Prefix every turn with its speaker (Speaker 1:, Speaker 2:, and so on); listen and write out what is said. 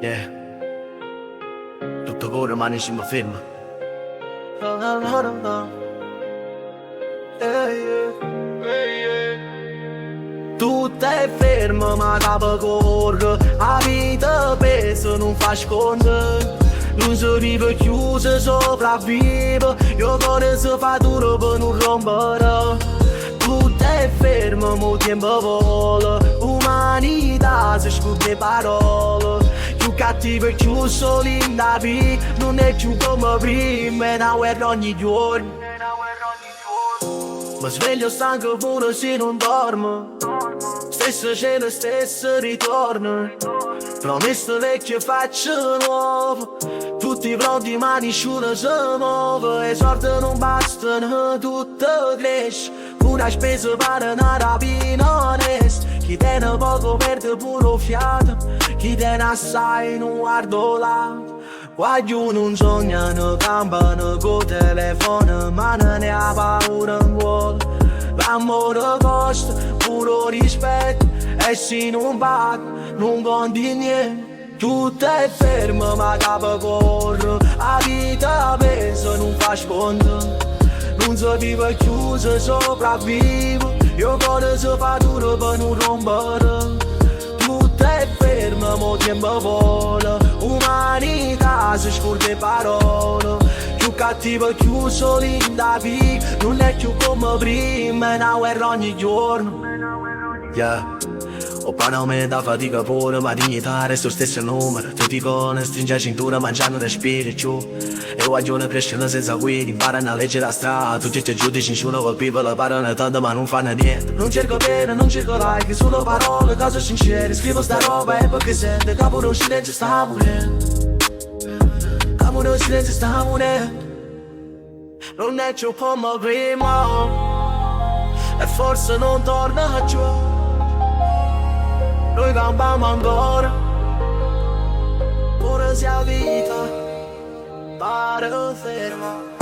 Speaker 1: Yeah, tutto con rimane ci mi ferma. Tutto è fermo ma capo corre. La vita pesa non fa sconto. Non si vive chiuso, sopravvive. Io cuore si fa duro per non rompere. Tutto è fermo, mo tempo vola. Umanità si scusa le parole. Più cattivo e più soli in da vita. Non è più come prima, è una guerra ogni giorno. Mi sveglio stanco pure se non dormo. Stesso cielo, stesso ritorno. Promesse vecchie, facce nuove. Tutti pronti ma nessuno si muove. E sorte non bastano, tutto cresce. Una spesa per una rapina onesta. Chi tiene poco perde pure fiato. Chi tiene assai non guarda lato. Quagliù non sognano, campano col telefono. Ma non ne ha paura in cuore. L'amore costa, puro rispetto. E se non paga, non conti niente. Tutto è fermo ma capo corre. La vita pesa, non fa sconto. Non si vive chiuso, sopravvivo. Io cuore si fa duro per non rompere. Tutto è fermo, mo tempo vola. Umanità si scorda le parole. Più cattivo e più soli in da vita. Non è più come prima, è una guerra ogni giorno. Yeah. Ho panome da fatica pure, ma dignità resto stesso numero. Tutti con stringe la cintura, mangiando respiri giù. E guaglione crescono senza guidi, imparano a leggere la strada. Tutti ti giudici, nessuno colpevole, parlano tanto ma non fanno niente. Non cerco bene, non cerco like, solo parole, cose sincere. Scrivo sta roba e perché sente, capo un silenzio sta morendo. Capo un silenzio sta morendo. Non è più come prima, e forse non torna giù. Noi campiamo ancora, pure se la vita pare ferma.